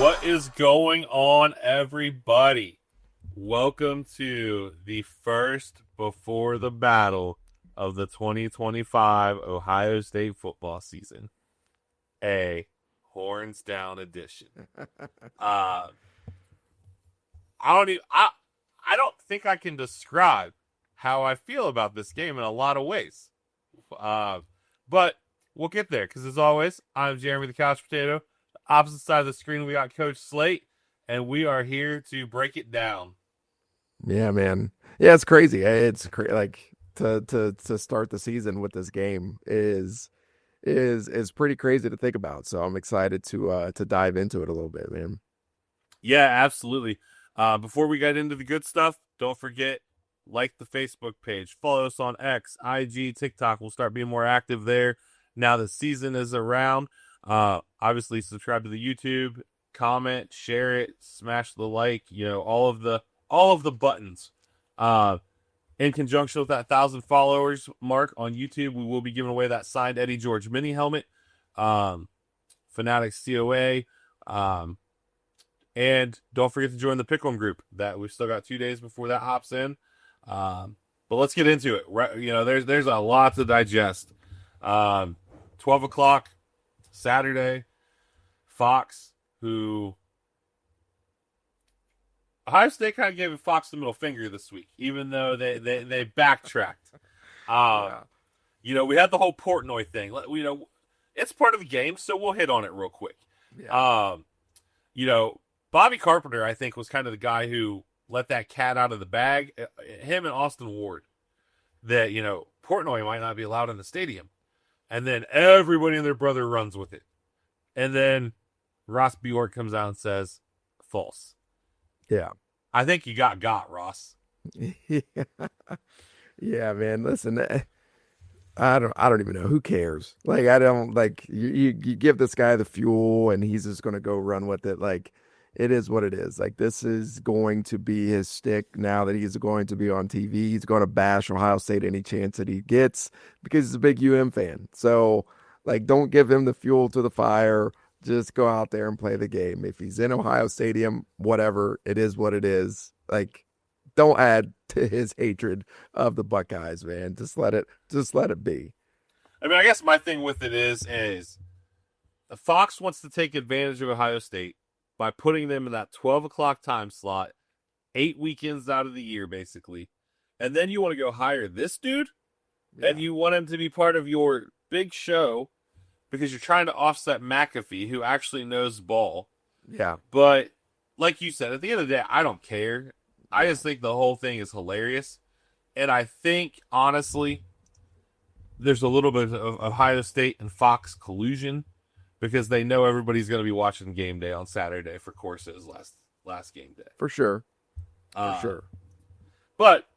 What is going on, everybody? Welcome to the first before the battle of the 2025 Ohio State football season, a horns down edition. I don't think I can describe how I feel about this game in a lot of ways, but we'll get there because, as always, I'm Jeremy the Couch Potato. Opposite side of the screen, we got Coach Slate, and we are here to break it down. Yeah, man. Yeah, it's crazy. It's like to start the season with this game is pretty crazy to think about. So I'm excited to dive into it a little bit, man. Yeah, absolutely. Before we get into the good stuff, don't forget, like the Facebook page, follow us on X, IG, TikTok. We'll start being more active there now the season is around. Obviously subscribe to the YouTube, comment, share it, smash the like, all of the buttons. In conjunction with that 1,000 followers mark on YouTube, we will be giving away that signed Eddie George mini helmet, Fanatics COA, and don't forget to join the Pick'em group. That we've still got 2 days before that hops in. But let's get into it. There's a lot to digest. 12 o'clock Saturday, Fox, who Ohio State kind of gave Fox the middle finger this week, even though they backtracked. We had the whole Portnoy thing. It's part of the game, so we'll hit on it real quick. Yeah. Bobby Carpenter, I think, was kind of the guy who let that cat out of the bag. Him and Austin Ward, that Portnoy might not be allowed in the stadium. And then everybody and their brother runs with it. And then Ross Bjork comes out and says, false. Yeah. I think you got Ross. Yeah, man. Listen, I don't even know. Who cares? Like, I don't like you give this guy the fuel and he's just gonna go run with it. Like, it is what it is. Like, this is going to be his stick now that he's going to be on TV. He's going to bash Ohio State any chance that he gets because he's a big UM fan. So, like, don't give him the fuel to the fire. Just go out there and play the game. If he's in Ohio Stadium, whatever, it is what it is. Like, don't add to his hatred of the Buckeyes, man. Just let it be. I mean, I guess my thing with it is Fox wants to take advantage of Ohio State by putting them in that 12 o'clock time slot, 8 weekends out of the year, basically. And then you want to go hire this dude? Yeah. And you want him to be part of your big show because you're trying to offset McAfee, who actually knows ball. Yeah. But like you said, at the end of the day, I don't care. I just think the whole thing is hilarious. And I think, honestly, there's a little bit of Ohio State and Fox collusion, because they know everybody's going to be watching game day on Saturday for courses last game day. For sure. For sure. But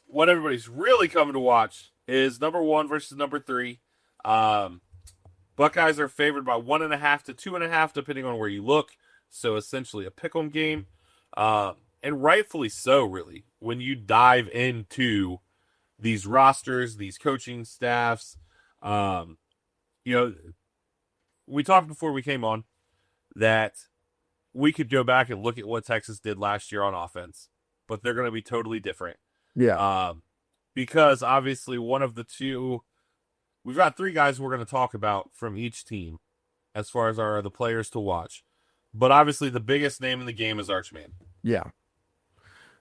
what everybody's really coming to watch is number 1 versus number 3. Buckeyes are favored by 1.5 to 2.5, depending on where you look. So essentially a pick'em game. And rightfully so, really, when you dive into these rosters, these coaching staffs, we talked before we came on that we could go back and look at what Texas did last year on offense, but they're going to be totally different. Yeah. Because obviously one of the two, we've got 3 guys we're going to talk about from each team as far as the players to watch. But obviously the biggest name in the game is Archman. Yeah.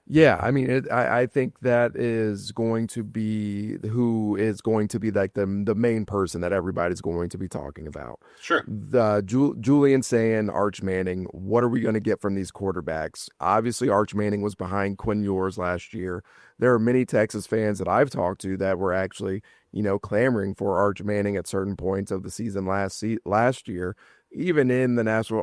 Yeah, I mean, I think that is going to be who is going to be like the main person that everybody's going to be talking about. Sure. Julian saying Arch Manning, what are we going to get from these quarterbacks? Obviously, Arch Manning was behind Quinn Ewers last year. There are many Texas fans that I've talked to that were actually, clamoring for Arch Manning at certain points of the season last year. Even in the national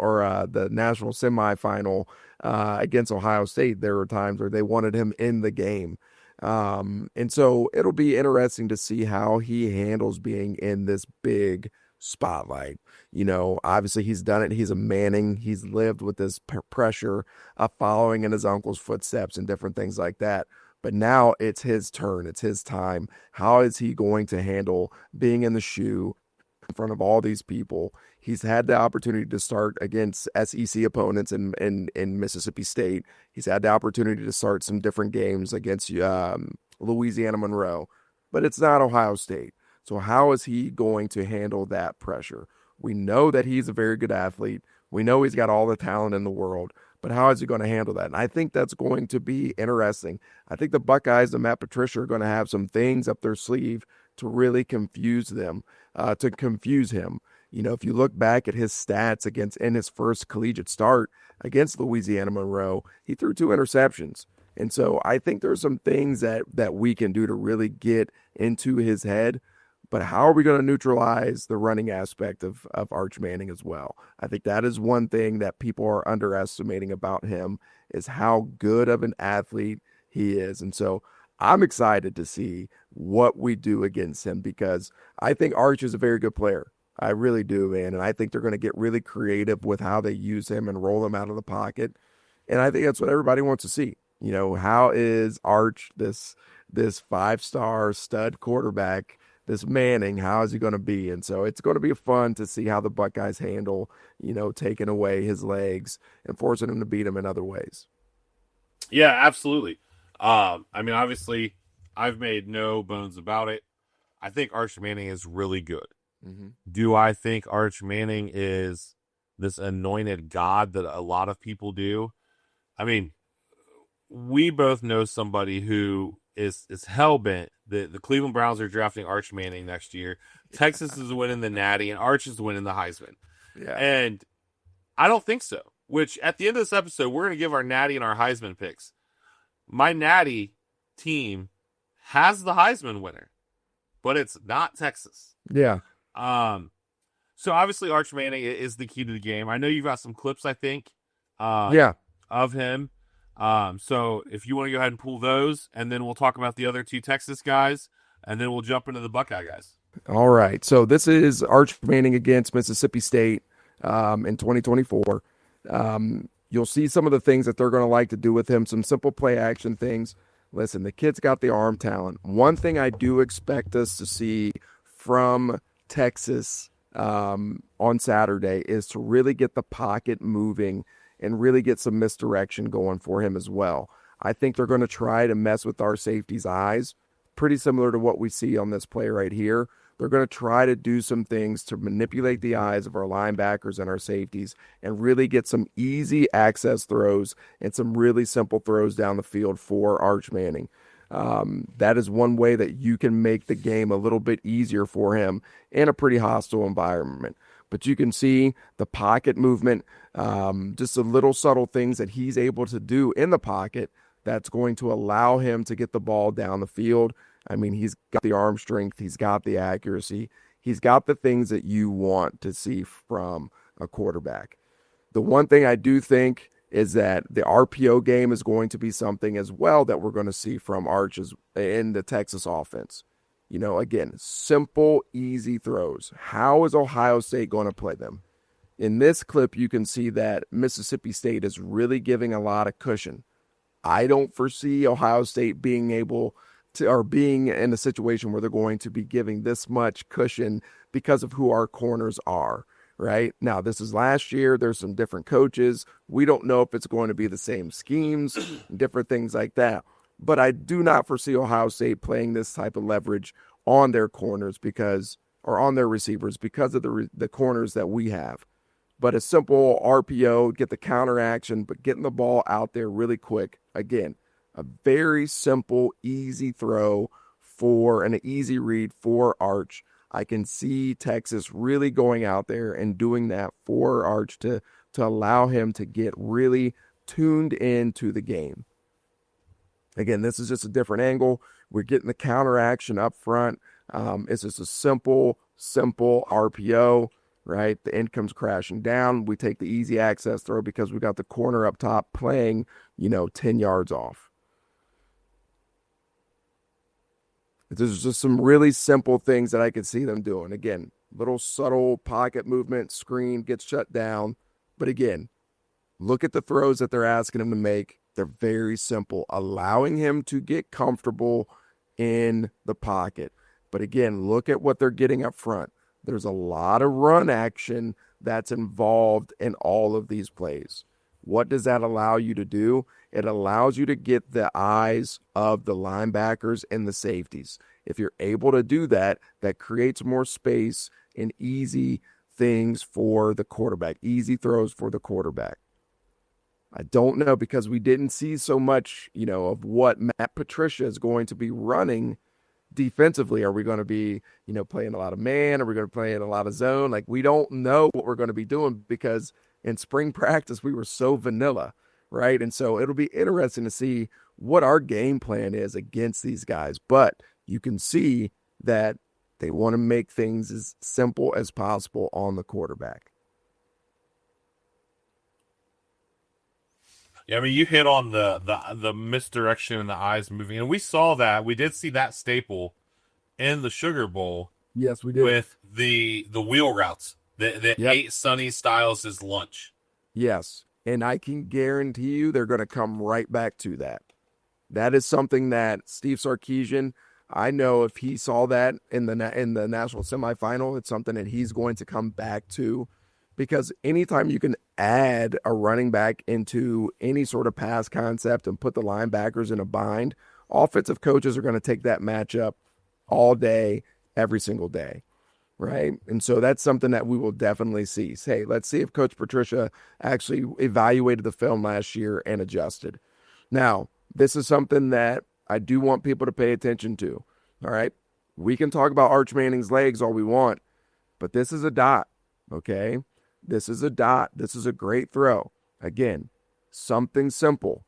semifinal against Ohio State, there were times where they wanted him in the game. And so it'll be interesting to see how he handles being in this big spotlight. Obviously he's done it. He's a Manning. He's lived with this pressure of following in his uncle's footsteps and different things like that. But now it's his turn. It's his time. How is he going to handle being in the shoe in front of all these people. He's had the opportunity to start against SEC opponents in Mississippi State. He's had the opportunity to start some different games against Louisiana Monroe, but it's not Ohio State. So how is he going to handle that pressure? We know that he's a very good athlete. We know he's got all the talent in the world, but how is he going to handle that? And I think that's going to be interesting. I think the Buckeyes and Matt Patricia are going to have some things up their sleeve to really confuse them, to confuse him. You know, if you look back at his stats in his first collegiate start against Louisiana Monroe, he threw 2 interceptions. And so I think there's some things that we can do to really get into his head. But how are we going to neutralize the running aspect of Arch Manning as well? I think that is one thing that people are underestimating about him, is how good of an athlete he is. And so I'm excited to see what we do against him, because I think Arch is a very good player. I really do, man. And I think they're going to get really creative with how they use him and roll him out of the pocket. And I think that's what everybody wants to see. You know, how is Arch, this 5-star stud quarterback, this Manning, how is he going to be? And so it's going to be fun to see how the Buckeyes handle, you know, taking away his legs and forcing him to beat him in other ways. Yeah, absolutely. I mean, obviously, I've made no bones about it. I think Arch Manning is really good. Mm-hmm. Do I think Arch Manning is this anointed god that a lot of people do? I mean, we both know somebody who is hell-bent. The Cleveland Browns are drafting Arch Manning next year. Texas is winning the Natty, and Arch is winning the Heisman. Yeah. And I don't think so. Which, at the end of this episode, we're going to give our Natty and our Heisman picks. My Natty team has the Heisman winner, but it's not Texas. Yeah. So obviously Arch Manning is the key to the game. I know you've got some clips, I think, of him. So if you want to go ahead and pull those, and then we'll talk about the other 2 Texas guys, and then we'll jump into the Buckeye guys. All right. So this is Arch Manning against Mississippi State in 2024. You'll see some of the things that they're going to like to do with him, some simple play action things. Listen, the kid's got the arm talent. One thing I do expect us to see from Texas on Saturday is to really get the pocket moving and really get some misdirection going for him as well. I think they're going to try to mess with our safety's eyes, pretty similar to what we see on this play right here. They're going to try to do some things to manipulate the eyes of our linebackers and our safeties and really get some easy access throws and some really simple throws down the field for Arch Manning. That is one way that you can make the game a little bit easier for him in a pretty hostile environment. But you can see the pocket movement, just the little subtle things that he's able to do in the pocket that's going to allow him to get the ball down the field. I mean, he's got the arm strength, he's got the accuracy, he's got the things that you want to see from a quarterback. The one thing I do think is that the RPO game is going to be something as well that we're going to see from Arches in the Texas offense. You know, again, simple, easy throws. How is Ohio State going to play them? In this clip, you can see that Mississippi State is really giving a lot of cushion. I don't foresee Ohio State being able to, or being in a situation where they're going to be giving this much cushion because of who our corners are. Right now, this is last year. There's some different coaches. We don't know if it's going to be the same schemes, different things like that. But I do not foresee Ohio State playing this type of leverage on their corners or on their receivers because of the corners that we have. But a simple RPO, get the counter action, but getting the ball out there really quick. Again, a very simple, easy throw and an easy read for Arch. I can see Texas really going out there and doing that for Arch to allow him to get really tuned into the game. Again, this is just a different angle. We're getting the counter action up front. It's just a simple RPO, right? The end comes crashing down. We take the easy access throw because we got the corner up top playing, 10 yards off. There's just some really simple things that I could see them doing. Again, little subtle pocket movement, screen gets shut down. But again, look at the throws that they're asking him to make. They're very simple, allowing him to get comfortable in the pocket. But again, look at what they're getting up front. There's a lot of run action that's involved in all of these plays. What does that allow you to do? It allows you to get the eyes of the linebackers and the safeties. If you're able to do that, that creates more space and easy things for the quarterback, easy throws for the quarterback. I don't know, because we didn't see so much, of what Matt Patricia is going to be running defensively. Are we going to be, playing a lot of man? Are we going to play in a lot of zone? Like, we don't know what we're going to be doing, because in spring practice, we were so vanilla, right? And so it'll be interesting to see what our game plan is against these guys. But you can see that they want to make things as simple as possible on the quarterback. Yeah, I mean, you hit on the misdirection and the eyes moving, and we saw that. We did see that staple in the Sugar Bowl. Yes, we did. With the wheel routes, the Yep. 8 Sunny Styles' lunch. Yes, and I can guarantee you they're going to come right back to that. That is something that Steve Sarkisian, I know if he saw that in the national semifinal, it's something that he's going to come back to, because anytime you can add a running back into any sort of pass concept and put the linebackers in a bind, offensive coaches are going to take that matchup all day, every single day, right? And so that's something that we will definitely see. Hey, let's see if Coach Patricia actually evaluated the film last year and adjusted. Now, this is something that I do want people to pay attention to, all right? We can talk about Arch Manning's legs all we want, but this is a dot, okay? This is a dot. This is a great throw. Again, something simple.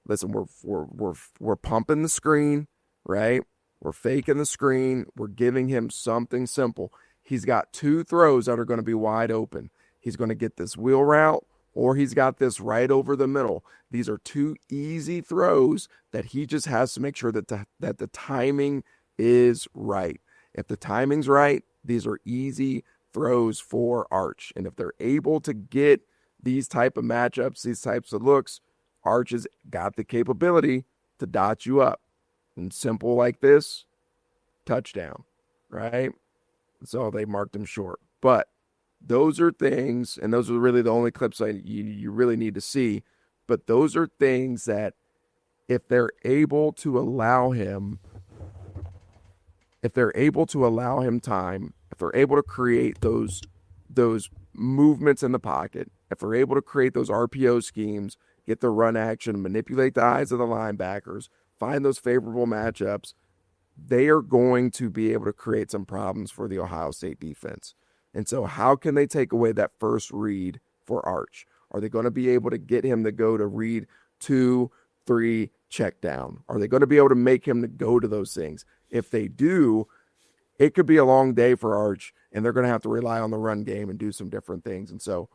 Listen, we're pumping the screen, right? We're faking the screen. We're giving him something simple. He's got 2 throws that are going to be wide open. He's going to get this wheel route, or he's got this right over the middle. These are 2 easy throws that he just has to make sure that the timing is right. If the timing's right, these are easy throws for Arch. And if they're able to get these type of matchups, these types of looks, Arch has got the capability to dot you up. And simple like this, touchdown, right? So they marked him short. But those are things, and those are really the only clips you really need to see. But those are things that if they're able to allow him time, if they're able to create those movements in the pocket, if they're able to create those RPO schemes, get the run action, manipulate the eyes of the linebackers, find those favorable matchups, they are going to be able to create some problems for the Ohio State defense. And so how can they take away that first read for Arch? Are they going to be able to get him to go to read 2, 3, check down? Are they going to be able to make him to go to those things? If they do, it could be a long day for Arch, and they're going to have to rely on the run game and do some different things. And so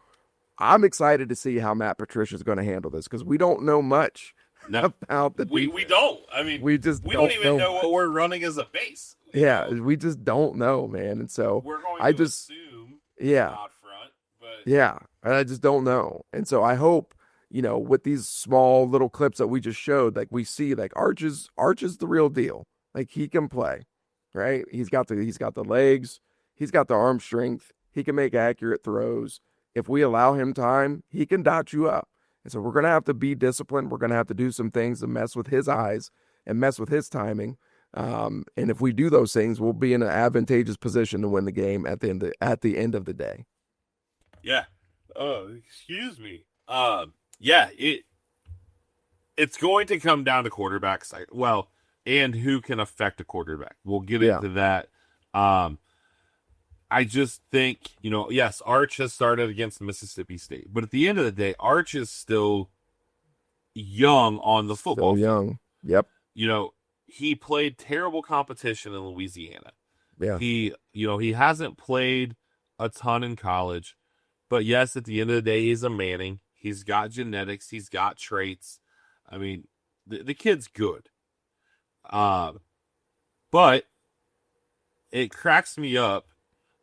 I'm excited to see how Matt Patricia is going to handle this, because we don't know much about the defense. We don't. I mean, we don't even know what we're running as a base. Yeah, we just don't know, man. And so we're going to assume out front, but yeah, and I just don't know. And so I hope, with these small little clips that we just showed, like we see, like Arch is the real deal. Like, he can play, right? He's got the legs, he's got the arm strength, he can make accurate throws. If we allow him time, he can dot you up. And so we're going to have to be disciplined. We're going to have to do some things to mess with his eyes and mess with his timing. And if we do those things, we'll be in an advantageous position to win the game at the end of the day. Yeah. Oh, excuse me. Yeah, it's going to come down to quarterbacks. And who can affect a quarterback. We'll get into that. I just think, yes, Arch has started against Mississippi State, but at the end of the day, Arch is still young on the football field. Young. Yep. He played terrible competition in Louisiana. Yeah. He hasn't played a ton in college, but yes, at the end of the day, he's a Manning. He's got genetics. He's got traits. I mean, the kid's good. But it cracks me up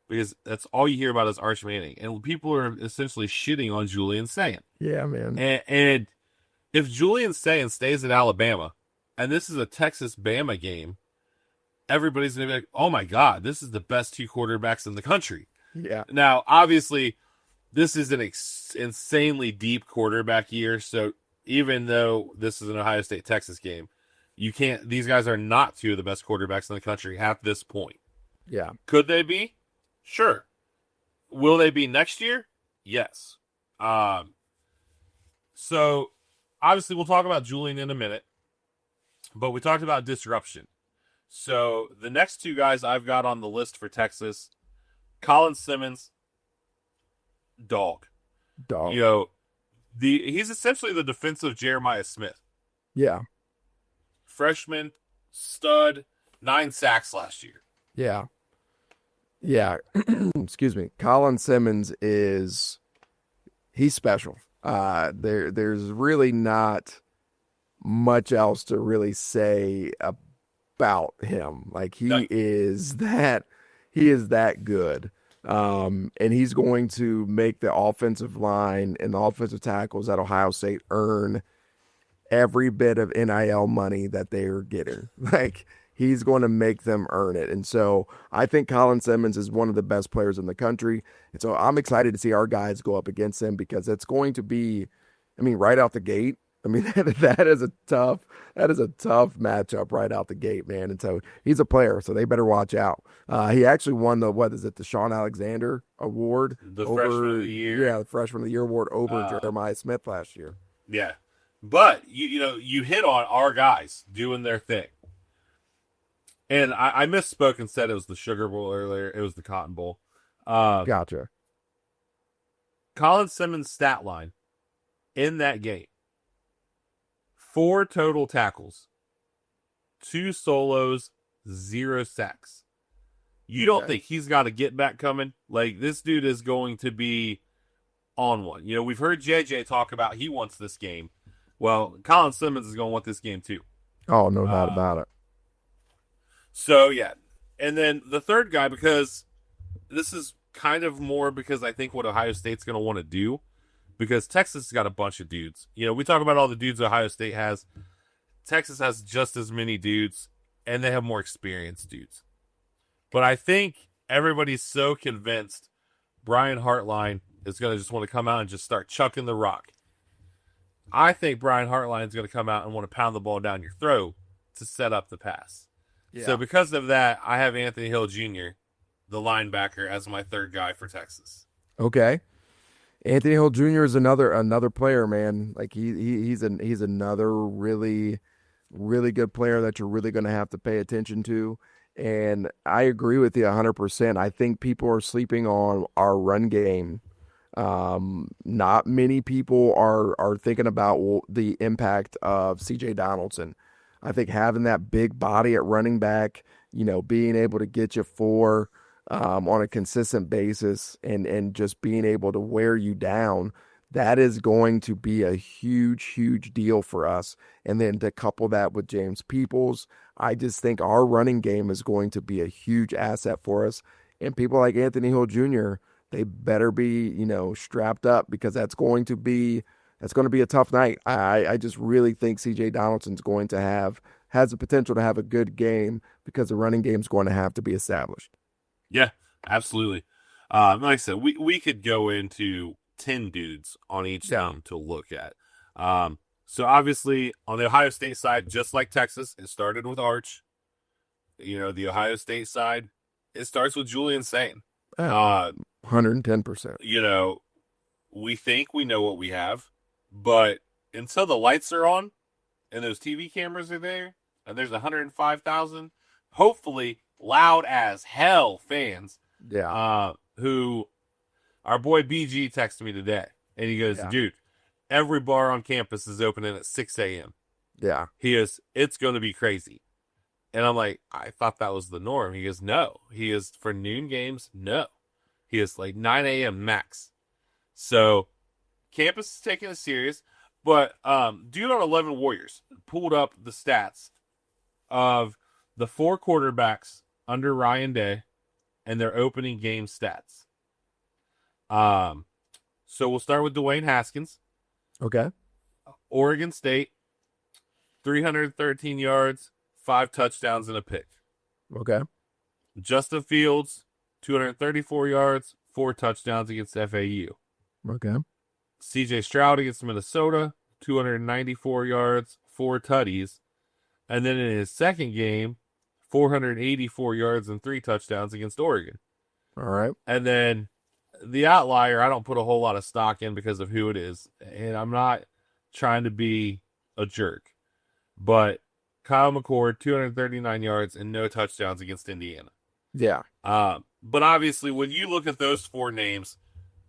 because that's all you hear about is Arch Manning, and people are essentially shitting on Julian Sayin. Yeah, man. And if Julian Sayin stays at Alabama, and this is a Texas-Bama game, everybody's going to be like, oh my God, this is the best two quarterbacks in the country. Yeah. Now, obviously, this is an insanely deep quarterback year. So even though this is an Ohio State-Texas game, these guys are not two of the best quarterbacks in the country at this point. Yeah. Could they be? Sure. Will they be next year? Yes. So obviously we'll talk about Julian in a minute, but we talked about disruption. So the next two guys I've got on the list for Texas, Colin Simmons, dog. You know, he's essentially the defensive Jeremiah Smith. Yeah. Freshman, stud, 9 sacks last year. Yeah. Yeah. Excuse me. Colin Simmons he's special. There's really not much else to really say about him. Like he is that good. And he's going to make the offensive line and the offensive tackles at Ohio State earn every bit of NIL money that they're getting. Like he's going to make them earn it. And so I think Colin Simmons is one of the best players in the country. And so I'm excited to see our guys go up against him because it's going to be, I mean, right out the gate. I mean, that is a tough matchup right out the gate, man. And so he's a player, so they better watch out. He actually won the Sean Alexander Award. Freshman of the Year. Yeah, the Freshman of the Year award over Jeremiah Smith last year. Yeah. But, you hit on our guys doing their thing. And I misspoke and said it was the Sugar Bowl earlier. It was the Cotton Bowl. Gotcha. Colin Simmons' stat line in that game. 4 total tackles, 2 solos, 0 sacks. You don't think he's got a get back coming? Like, this dude is going to be on one. We've heard JJ talk about he wants this game. Well, Colin Simmons is going to want this game too. Oh, no doubt about it. So, yeah. And then the third guy, because this is kind of more because I think what Ohio State's going to want to do. Because Texas has got a bunch of dudes. We talk about all the dudes Ohio State has. Texas has just as many dudes, and they have more experienced dudes. But I think everybody's so convinced Brian Hartline is going to just want to come out and just start chucking the rock. I think Brian Hartline is going to come out and want to pound the ball down your throat to set up the pass. Yeah. So because of that, I have Anthony Hill Jr., the linebacker, as my third guy for Texas. Okay. Anthony Hill Jr. is another player, man. Like he's another really, really good player that you're really going to have to pay attention to. And I agree with you 100%. I think people are sleeping on our run game. Not many people are thinking about the impact of C.J. Donaldson. I think having that big body at running back, being able to get you 4 on a consistent basis and just being able to wear you down, that is going to be a huge, huge deal for us. And then to couple that with James Peoples, I just think our running game is going to be a huge asset for us. And people like Anthony Hill Jr., they better be, strapped up because that's going to be a tough night. I just really think C.J. Donaldson's has the potential to have a good game because the running game is going to have to be established. Yeah, absolutely. Like I said, we could go into 10 dudes on each team to look at. So obviously on the Ohio State side, just like Texas, it started with Arch. The Ohio State side, it starts with Julian Sain. 110%. We think we know what we have, but until the lights are on and those TV cameras are there and there's 105,000, hopefully loud as hell fans. Yeah. Who our boy BG texted me today, and he goes, dude, every bar on campus is opening at 6 a.m. Yeah. It's going to be crazy. And I'm like, I thought that was the norm. He goes, no. He is for noon games, no. He is like 9 a.m. max. So campus is taking it serious. But Dude on 11 Warriors pulled up the stats of the 4 quarterbacks under Ryan Day and their opening game stats. So we'll start with Dwayne Haskins. Okay. Oregon State, 313 yards, 5 touchdowns, and a pick. Okay. Justin Fields, 234 yards, 4 touchdowns against FAU. Okay. CJ Stroud against Minnesota, 294 yards, 4 tutties. And then in his second game, 484 yards and 3 touchdowns against Oregon. All right. And then the outlier, I don't put a whole lot of stock in because of who it is. And I'm not trying to be a jerk. But Kyle McCord, 239 yards and no touchdowns against Indiana. Yeah. But obviously, when you look at those 4 names,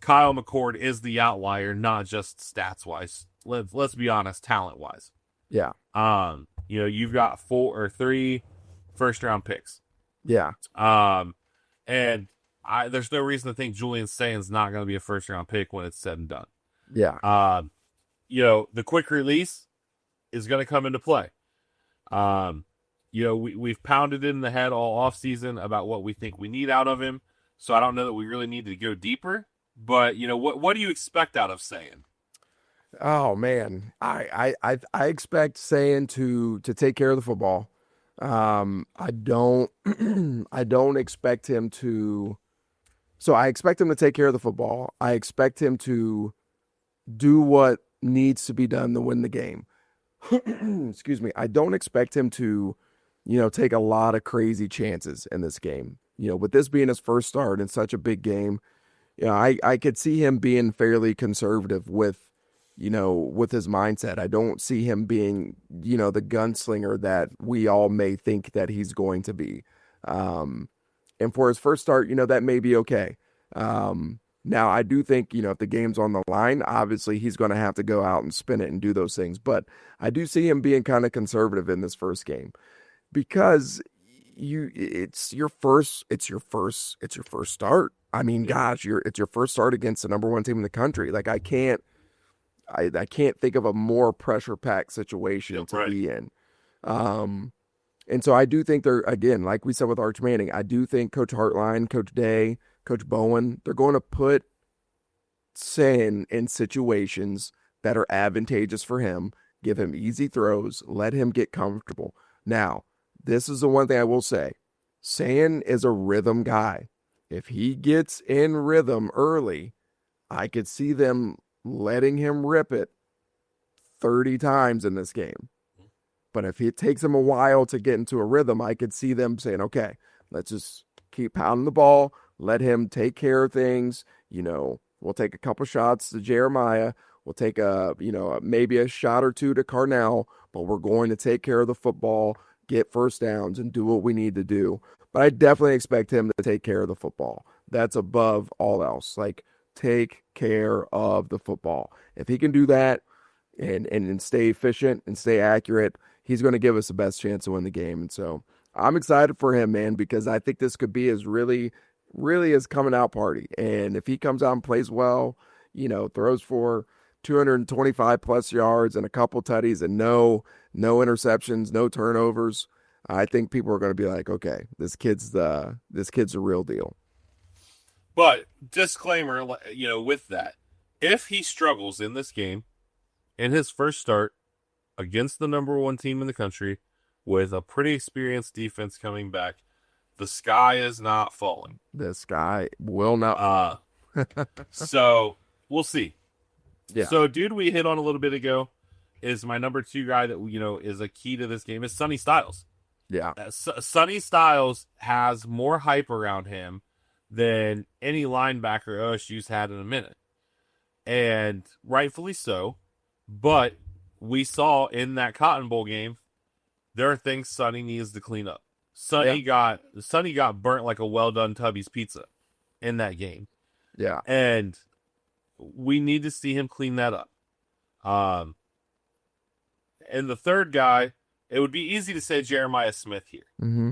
Kyle McCord is the outlier, not just stats wise. Let's be honest, talent wise. Yeah. You've got 4 or 3 first round picks. Yeah. And there's no reason to think Julian Sain's not going to be a first round pick when it's said and done. Yeah. The quick release is going to come into play. We've pounded it in the head all offseason about what we think we need out of him. So I don't know that we really need to go deeper. But, what do you expect out of Sain? Oh man, I expect Sayin to take care of the football. I don't I don't expect him to. So I expect him to take care of the football. I expect him to do what needs to be done to win the game. Excuse me. I don't expect him to, take a lot of crazy chances in this game. With this being his first start in such a big game, I could see him being fairly conservative with his mindset. I don't see him being, the gunslinger that we all may think that he's going to be. And for his first start, that may be okay. Now, I do think, if the game's on the line, obviously he's going to have to go out and spin it and do those things. But I do see him being kind of conservative in this first game because it's your first start. I mean, gosh, it's your first start against the number 1 team in the country. Like I can't think of a more pressure-packed situation to be in. And so I do think they're, again, like we said with Arch Manning, I do think Coach Hartline, Coach Day, Coach Bowen, they're going to put Sain in situations that are advantageous for him, give him easy throws, let him get comfortable. Now, this is the one thing I will say. Sain is a rhythm guy. If he gets in rhythm early, I could see them letting him rip it 30 times in this game. But if it takes him a while to get into a rhythm, I could see them saying, okay, let's just keep pounding the ball, let him take care of things. We'll take a couple shots to Jeremiah. We'll take maybe a shot or 2 to Carnell, but we're going to take care of the football, get first downs, and do what we need to do. But I definitely expect him to take care of the football. That's above all else. Like, take care of the football. If he can do that and stay efficient and stay accurate, he's going to give us the best chance to win the game. And so I'm excited for him, man, because I think this could be his really his coming out party. And if he comes out and plays well, throws for 225 plus yards and a couple tutties and no interceptions, no turnovers, I think people are going to be like, okay, this kid's a real deal. But disclaimer, with that, if he struggles in this game, in his first start against the number 1 team in the country with a pretty experienced defense coming back, the sky is not falling. The sky will not. So we'll see. Yeah. So dude we hit on a little bit ago is my number 2 guy that, is a key to this game is Sonny Styles. Yeah. Sonny Styles has more hype around him than any linebacker OSU's had in a minute. And rightfully so. But we saw in that Cotton Bowl game, there are things Sonny needs to clean up. Sonny got burnt like a well-done Tubby's pizza in that game. Yeah. And we need to see him clean that up. And the third guy, it would be easy to say Jeremiah Smith here. Mm-hmm.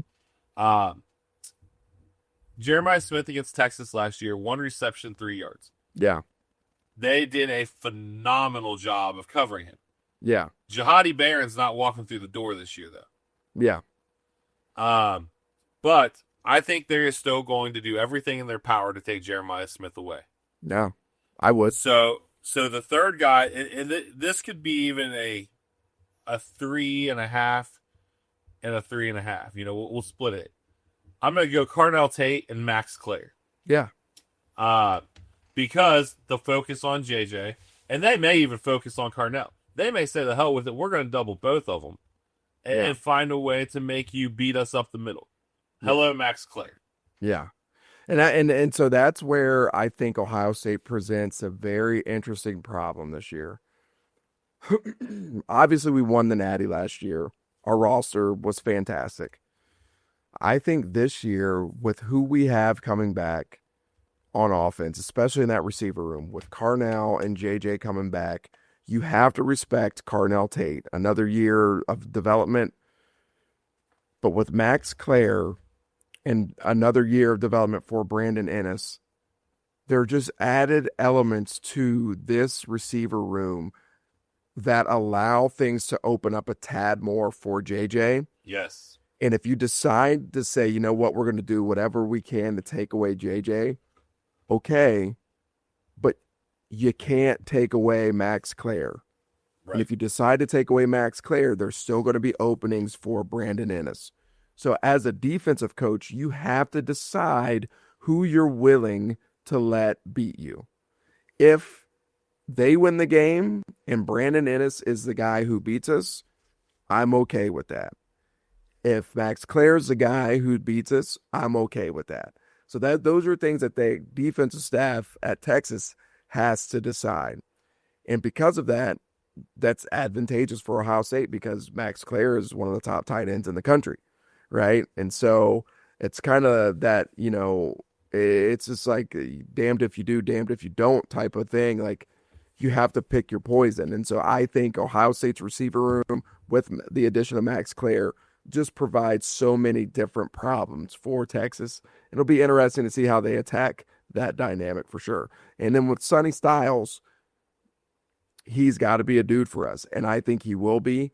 Jeremiah Smith against Texas last year, 1 reception, 3 yards. Yeah. They did a phenomenal job of covering him. Yeah. Jihadi Barron's not walking through the door this year, though. Yeah. But I think they're still going to do everything in their power to take Jeremiah Smith away. Yeah, I would. So the third guy, and this could be even a 3.5 and a 3.5. We'll split it. I'm going to go Carnell Tate and Max Clare. Yeah. Because they'll focus on JJ, and they may even focus on Carnell. They may say, the hell with it, we're going to double both of them and find a way to make you beat us up the middle. Hello, Max Clare. Yeah. And so that's where I think Ohio State presents a very interesting problem this year. Obviously, we won the Natty last year. Our roster was fantastic. I think this year, with who we have coming back on offense, especially in that receiver room, with Carnell and JJ coming back, you have to respect Carnell Tate. Another year of development. But with Max Clare and another year of development for Brandon Ennis, there are just added elements to this receiver room that allow things to open up a tad more for JJ. Yes. And if you decide to say, you know what, we're going to do whatever we can to take away JJ, okay, but you can't take away Max Clare. Right. And if you decide to take away Max Clare, there's still going to be openings for Brandon Ennis. So as a defensive coach, you have to decide who you're willing to let beat you. If they win the game and Brandon Ennis is the guy who beats us, I'm okay with that. If Max Clare's the guy who beats us, I'm okay with that. So those are things that the defensive staff at Texas has to decide. And because of that, that's advantageous for Ohio State because Max Clare is one of the top tight ends in the country, right? And so it's kind of that, you know, it's just like damned if you do, damned if you don't type of thing. Like you have to pick your poison. And so I think Ohio State's receiver room with the addition of Max Clare just provides so many different problems for Texas. It'll be interesting to see how they attack that dynamic for sure. And then with Sonny Styles, he's got to be a dude for us. And I think he will be.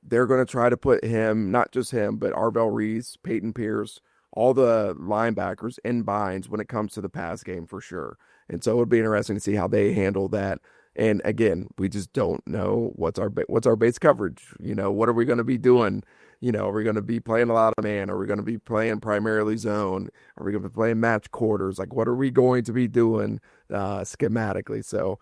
They're going to try to put him, not just him, but Arvell Reese, Peyton Pierce, all the linebackers in binds when it comes to the pass game for sure. And so it'll be interesting to see how they handle that. And again, we just don't know what's our base coverage. You know, what are we going to be doing? You know, are we going to be playing a lot of man? Are we going to be playing primarily zone? Are we going to be playing match quarters? Like, what are we going to be doing schematically? So,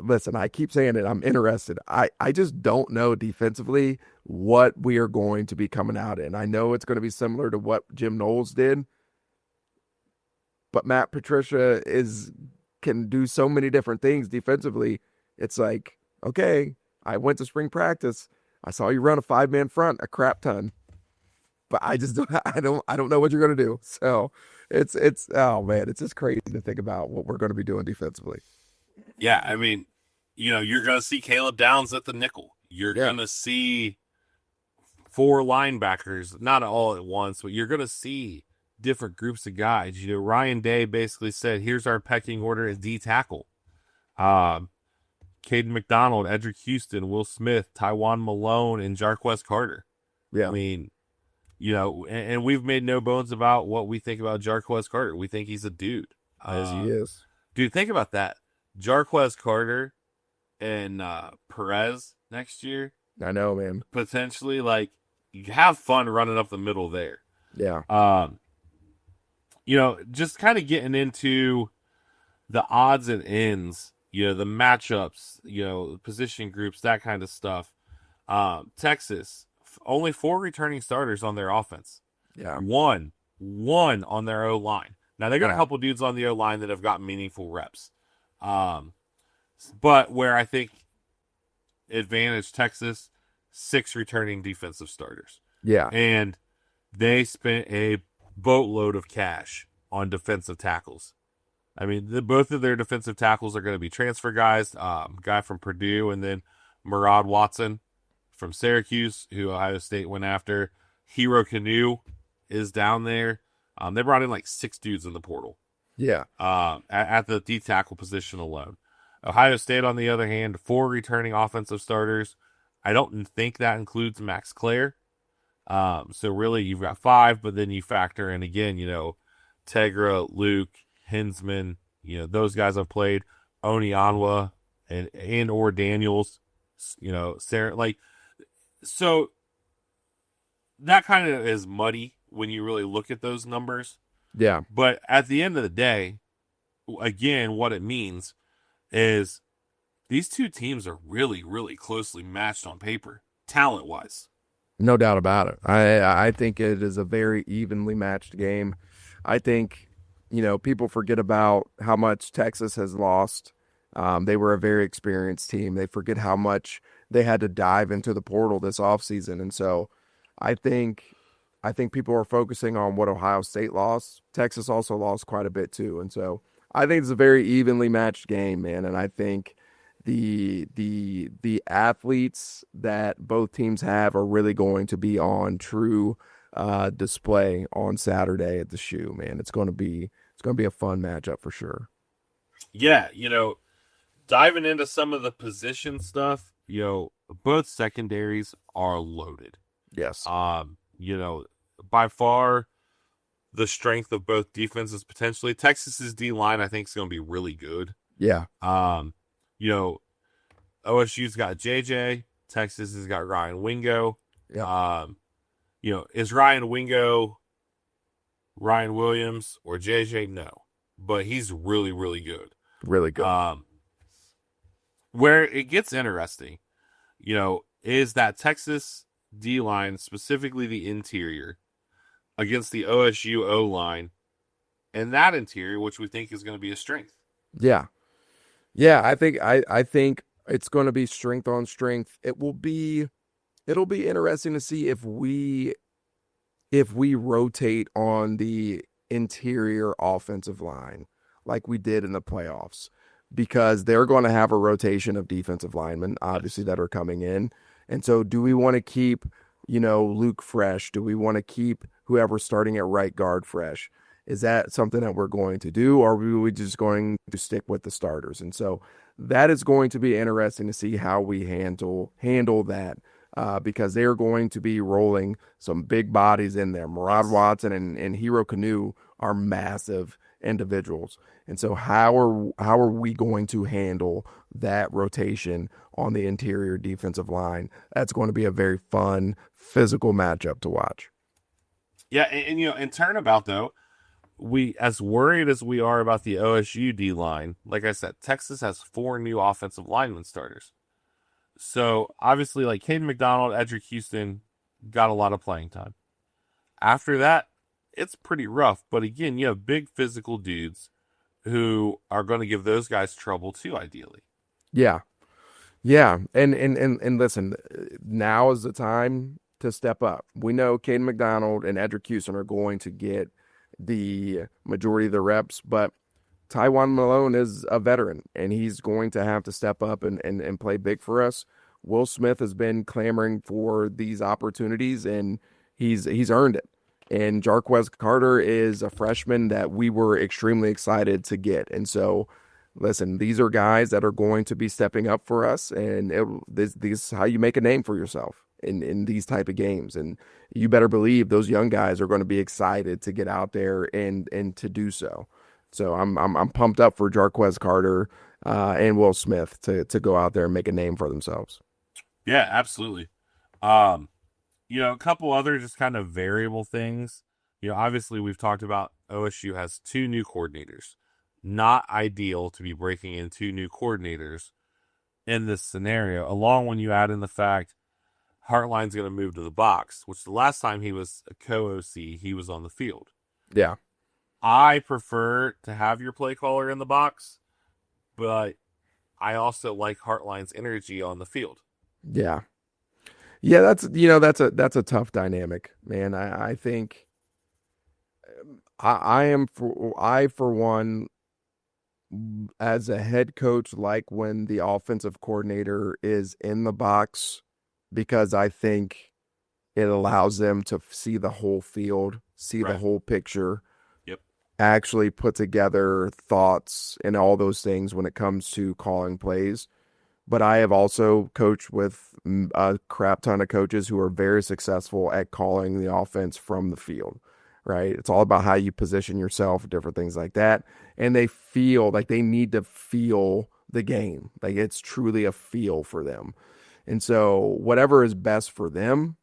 listen, I keep saying it. I'm interested. I just don't know defensively what we are going to be coming out in. I know it's going to be similar to what Jim Knowles did, but Matt Patricia can do so many different things defensively. It's like, okay, I went to spring practice. I saw you run a 5-man front a crap ton, but I don't know what you're going to do. So it's oh man, it's just crazy to think about what we're going to be doing defensively. Yeah, I mean, you know, you're going to see Caleb Downs at the nickel. You're going to see 4 linebackers, not all at once, but you're going to see different groups of guys. You know, Ryan Day basically said, "Here's our pecking order as D tackle." Caden McDonald, Edric Houston, Will Smith, Tywan Malone, and Jarquez Carter. Yeah. I mean, you know, and we've made no bones about what we think about Jarquez Carter. We think he's a dude. As he is. Dude, think about that. Jarquez Carter and Perez next year. I know, man. Potentially, like, you have fun running up the middle there. Yeah. You know, just kind of getting into the odds and ends, you know, the matchups, you know, position groups, that kind of stuff. Texas, only 4 returning starters on their offense. Yeah. One on their O-line. Now, they got a couple dudes on the O-line that have gotten meaningful reps. But where I think advantage Texas, 6 returning defensive starters. Yeah. And they spent a boatload of cash on defensive tackles. I mean, both of their defensive tackles are going to be transfer guys. Guy from Purdue and then Murad Watson from Syracuse, who Ohio State went after. Hero Canoe is down there. They brought in like 6 dudes in the portal. Yeah. At the D tackle position alone. Ohio State, on the other hand, 4 returning offensive starters. I don't think that includes Max Clare. So really, you've got 5, but then you factor in again, you know, Tegra, Luke, Hinsman, you know, those guys have played, Onyanwa and or Daniels, you know, Sarah, like, so that kind of is muddy when you really look at those numbers. Yeah. But at the end of the day, again, what it means is these two teams are really, really closely matched on paper, talent wise. No doubt about it. I think it is a very evenly matched game. I think, people forget about how much Texas has lost. They were a very experienced team. They forget how much they had to dive into the portal this offseason. And so I think people are focusing on what Ohio State lost. Texas also lost quite a bit too. And so I think it's a very evenly matched game, man. And I think the athletes that both teams have are really going to be on true display on Saturday at the Shoe, man. It's going to be a fun matchup for sure. Yeah, diving into some of the position stuff, both secondaries are loaded. Yes. By far the strength of both defenses potentially. Texas's D line I think is going to be really good. Yeah. OSU's got JJ. Texas has got Ryan Wingo. Yeah. Is Ryan Wingo Ryan Williams or JJ? No, but he's really, really good. Really good. Where it gets interesting, is that Texas D line, specifically the interior, against the OSU O line, and that interior, which we think is going to be a strength. Yeah. I think it's going to be strength on strength. It'll be interesting to see if we rotate on the interior offensive line like we did in the playoffs, because they're going to have a rotation of defensive linemen, obviously, that are coming in. And so do we want to keep, Luke fresh? Do we want to keep whoever's starting at right guard fresh? Is that something that we're going to do, or are we just going to stick with the starters? And so that is going to be interesting to see how we handle that, because they're going to be rolling some big bodies in there. Murad Watson and Hero Kanu are massive individuals. And so how are we going to handle that rotation on the interior defensive line? That's going to be a very fun physical matchup to watch. Yeah, and in turnabout though, we, as worried as we are about the OSU D line, like I said, Texas has 4 new offensive lineman starters. So obviously, like Caden McDonald, Edric Houston got a lot of playing time. After that, it's pretty rough. But again, you have big physical dudes who are going to give those guys trouble too, ideally. Yeah. And listen, now is the time to step up. We know Caden McDonald and Edric Houston are going to get the majority of the reps, but Tywon Malone is a veteran, and he's going to have to step up and play big for us. Will Smith has been clamoring for these opportunities, and he's earned it. And Jarquez Carter is a freshman that we were extremely excited to get. And so, listen, these are guys that are going to be stepping up for us, and this is how you make a name for yourself in these type of games. And you better believe those young guys are going to be excited to get out there and to do so. So I'm pumped up for Jarquez Carter and Will Smith to go out there and make a name for themselves. Yeah, absolutely. A couple other just kind of variable things. Obviously we've talked about OSU has 2 new coordinators. Not ideal to be breaking in 2 new coordinators in this scenario. Along when you add in the fact Hartline's going to move to the box, which the last time he was a co-OC, he was on the field. Yeah. I prefer to have your play caller in the box, but I also like Hartline's energy on the field. Yeah. Yeah, that's a tough dynamic, man. I think I for one, as a head coach, like when the offensive coordinator is in the box, because I think it allows them to see the whole field, see the whole picture. Yep. Actually put together thoughts and all those things when it comes to calling plays. But I have also coached with a crap ton of coaches who are very successful at calling the offense from the field, right? It's all about how you position yourself, different things like that. And they feel like they need to feel the game. Like it's truly a feel for them. And so whatever is best for them,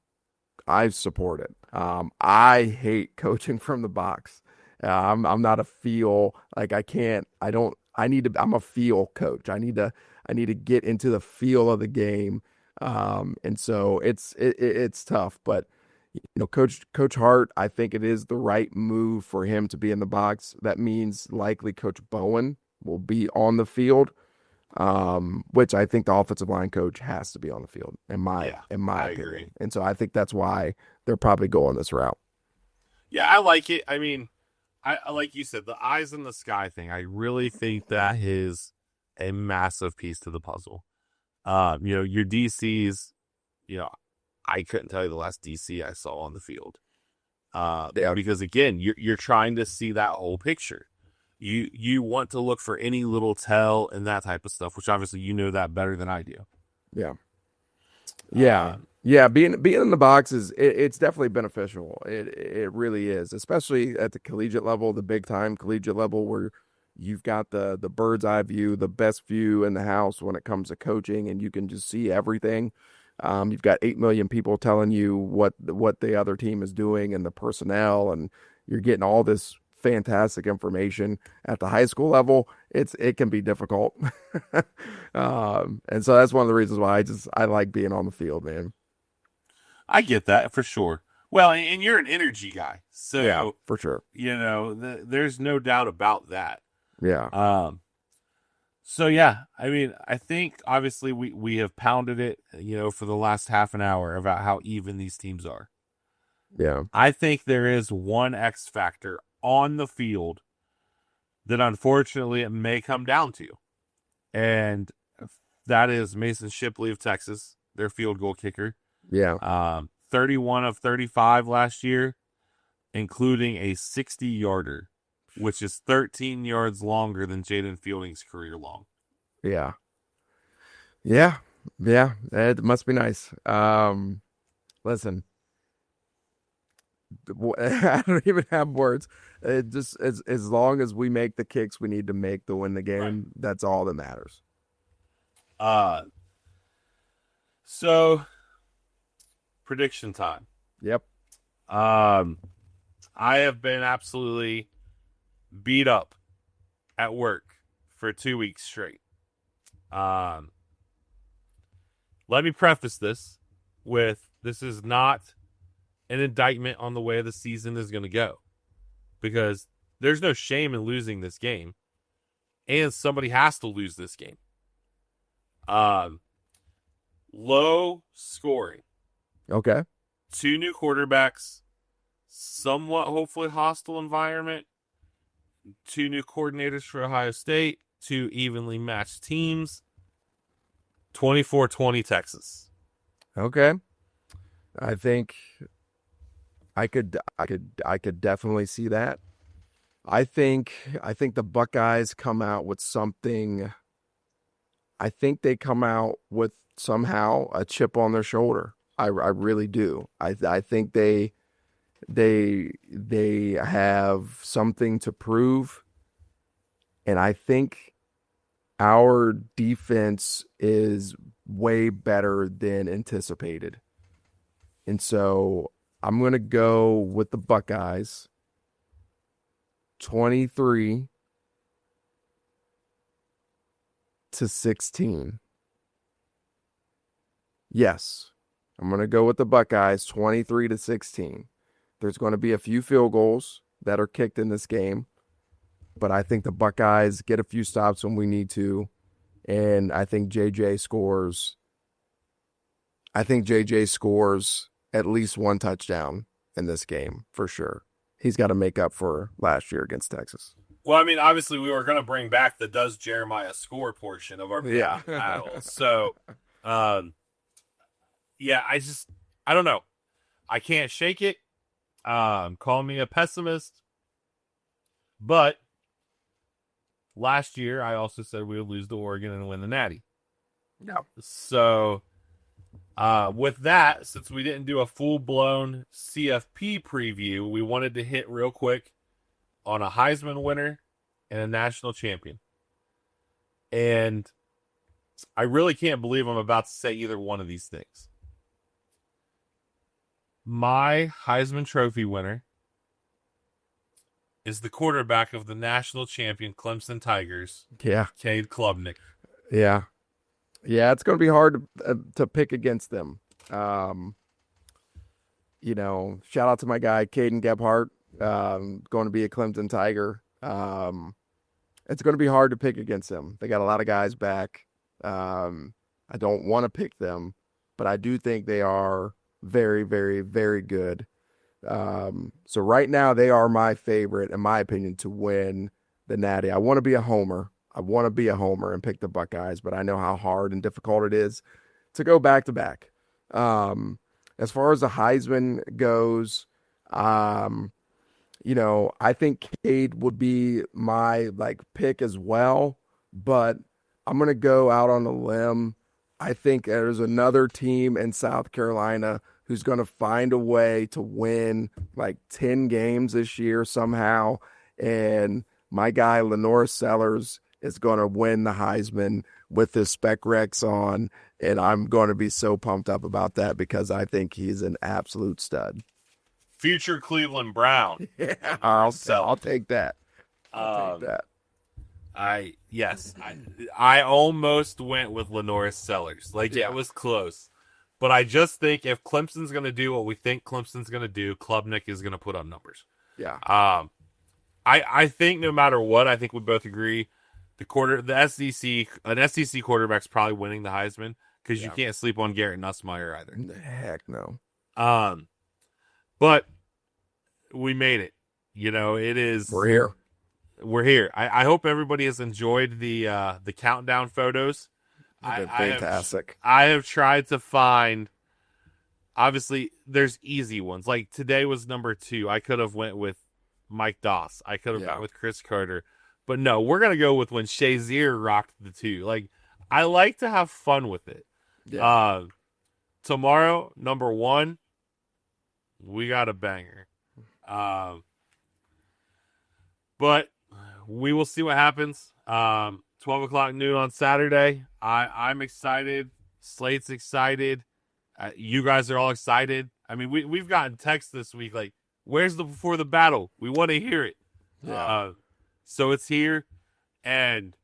I support it. I hate coaching from the box. I'm not a feel like I can't. I don't. I need to. I'm a feel coach. I need to get into the feel of the game. And so it's tough, but Coach Hart, I think it is the right move for him to be in the box. That means likely Coach Bowen will be on the field, which I think the offensive line coach has to be on the field in my I opinion. agree. And so I think that's why they're probably going this route. Yeah, I like it. I mean, I like you said, the eyes in the sky thing. I really think that is a massive piece to the puzzle. Your DCs, I couldn't tell you the last DC I saw on the field. Yeah. Because again, you're trying to see that whole picture. You want to look for any little tell and that type of stuff, which obviously you know that better than I do. Yeah. Yeah. Being in the box it's definitely beneficial. It really is, especially at the collegiate level, the big time collegiate level, where you've got the bird's eye view, the best view in the house when it comes to coaching, and you can just see everything. You've got 8 million people telling you what the other team is doing and the personnel, and you're getting all this fantastic information. At the high school level, it can be difficult. And so that's one of the reasons why I like being on the field, man. I get that for sure. Well, and you're an energy guy, so Yeah, for sure. there's no doubt about that. Yeah. So yeah, I mean, I think obviously we have pounded it, for the last half an hour about how even these teams are. Yeah. I think there is one X factor on the field that unfortunately it may come down to, and that is Mason Shipley of Texas, their field goal kicker. Yeah. 31 of 35 last year, including a 60-yarder, which is 13 yards longer than Jaden Fielding's career long. Yeah. Yeah. Yeah. It must be nice. Listen, I don't even have words. It just as long as we make the kicks we need to make to win the game, Right. that's all that matters. So prediction time. Yep. I have been absolutely beat up at work for 2 weeks straight. Let me preface this with this is not an indictment on the way the season is going to go, because there's no shame in losing this game, and somebody has to lose this game. Low scoring. Okay. 2 new quarterbacks, somewhat hopefully hostile environment, 2 new coordinators for Ohio State, 2 evenly matched teams. 24-20 Texas. Okay. I think I could definitely see that. I think the Buckeyes come out with something. I think they come out with somehow a chip on their shoulder. I really do. I think they have something to prove, and I think our defense is way better than anticipated. And so I'm going to go with the Buckeyes 23-16. Yes. I'm going to go with the Buckeyes 23-16. There's going to be a few field goals that are kicked in this game, but I think the Buckeyes get a few stops when we need to, and I think JJ scores at least one touchdown in this game for sure. He's got to make up for last year against Texas. Well, I mean, obviously we were going to bring back the does Jeremiah score portion of our battle. So, yeah, I don't know. I can't shake it. Call me a pessimist. But last year, I also said we would lose to Oregon and win the Natty. No. So, with that, since we didn't do a full-blown CFP preview, we wanted to hit real quick on a Heisman winner and a national champion. And I really can't believe I'm about to say either one of these things. My Heisman Trophy winner is the quarterback of the national champion Clemson Tigers, Yeah. Cade Klubnik. Yeah. Yeah, it's going to be hard to pick against them. Um, shout out to my guy, Caden Gebhart, going to be a Clemson Tiger. It's going to be hard to pick against them. They got a lot of guys back. I don't want to pick them, but I do think they are very, very, very good. So right now they are my favorite, in my opinion, to win the Natty. I want to be a homer. And pick the Buckeyes, but I know how hard and difficult it is to go back to back. As far as the Heisman goes, I think Cade would be my pick as well, but I'm gonna go out on a limb. I think there's another team in South Carolina who's gonna find a way to win 10 games this year somehow, and my guy Lenore Sellers is going to win the Heisman with his Spec Rex on, and I'm going to be so pumped up about that because I think he's an absolute stud. Future Cleveland Brown. Yeah, I'll take that. I almost went with Lenore Sellers. It was close. But I just think if Clemson's going to do what we think Clemson's going to do, Klubnik is going to put up numbers. Yeah. I think no matter what, I think we both agree an SEC quarterback's probably winning the Heisman because you can't sleep on Garrett Nussmeier either. Heck no. But we made it. It is. We're here. We're here. I hope everybody has enjoyed the countdown photos. They're fantastic. I have tried to find. Obviously, there's easy ones. Like today was number 2. I could have went with Mike Doss. I could have gone with Chris Carter. But no, we're going to go with when Shazier rocked the 2. I like to have fun with it. Yeah. Tomorrow, number 1, we got a banger. But we will see what happens. 12 o'clock noon on Saturday. I'm excited. Slate's excited. You guys are all excited. I mean, we've gotten texts this week where's the before the battle? We want to hear it. Yeah. So it's here, and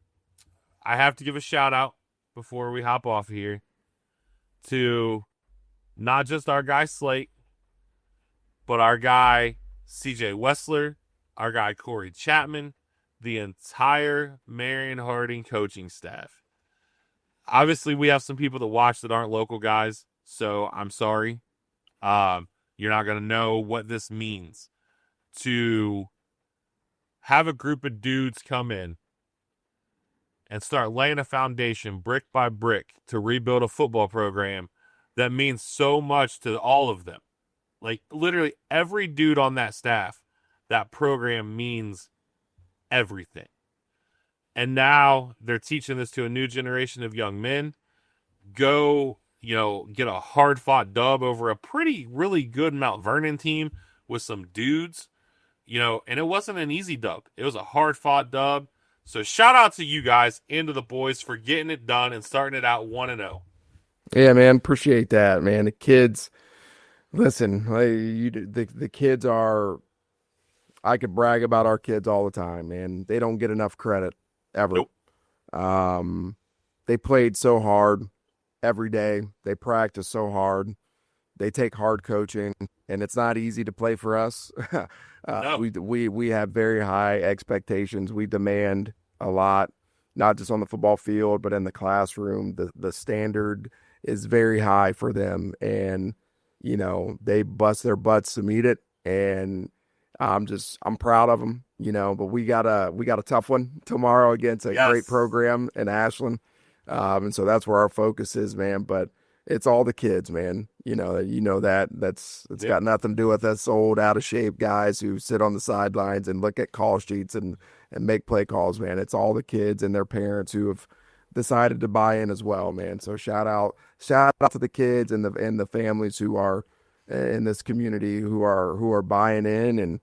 I have to give a shout out before we hop off here to not just our guy Slate, but our guy CJ Wessler, our guy Corey Chapman, the entire Marion Harding coaching staff. Obviously, we have some people that watch that aren't local guys, so I'm sorry. You're not going to know what this means to have a group of dudes come in and start laying a foundation brick by brick to rebuild a football program that means so much to all of them. Literally every dude on that staff, that program means everything. And now they're teaching this to a new generation of young men. Go, get a hard-fought dub over a really good Mount Vernon team with some dudes. And it wasn't an easy dub. It was a hard-fought dub. So shout out to you guys and to the boys for getting it done and starting it out 1-0. Yeah, man. Appreciate that, man. The kids, listen, the kids are, I could brag about our kids all the time, man. They don't get enough credit ever. Nope. They played so hard every day. They practice so hard. They take hard coaching, and it's not easy to play for us. No. We have very high expectations. We demand a lot, not just on the football field, but in the classroom. The standard is very high for them, and they bust their butts to meet it. And I'm proud of them. But we got a tough one tomorrow against a great program in Ashland, and so that's where our focus is, man. But it's all the kids, man. It's got nothing to do with us old out of shape guys who sit on the sidelines and look at call sheets and make play calls, man. It's all the kids and their parents who have decided to buy in as well, man. So shout out to the kids and the families who are in this community who are buying in, and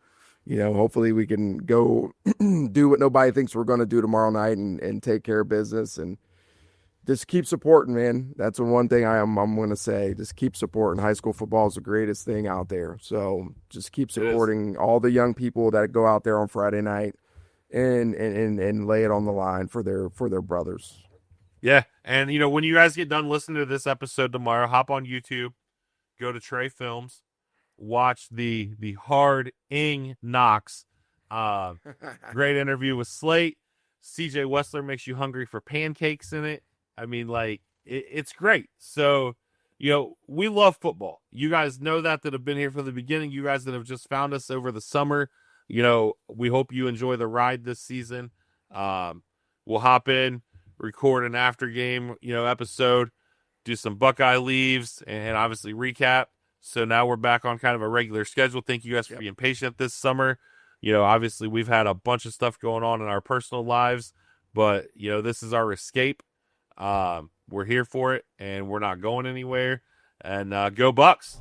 hopefully we can go do what nobody thinks we're going to do tomorrow night and take care of business and just keep supporting, man. That's the one thing I'm going to say. Just keep supporting. High school football is the greatest thing out there. So just keep supporting all the young people that go out there on Friday night and lay it on the line for their brothers. Yeah, and when you guys get done listening to this episode tomorrow, hop on YouTube, go to Trey Films, watch the Hard-ing Knocks. Great interview with Slate. CJ Wessler makes you hungry for pancakes in it. I mean, it's great. So, we love football. You guys know that have been here from the beginning. You guys that have just found us over the summer, we hope you enjoy the ride this season. We'll hop in, record an after game, episode, do some Buckeye leaves, and obviously recap. So now we're back on kind of a regular schedule. Thank you guys for being patient this summer. Obviously we've had a bunch of stuff going on in our personal lives, but this is our escape. We're here for it, and we're not going anywhere. And go Bucks!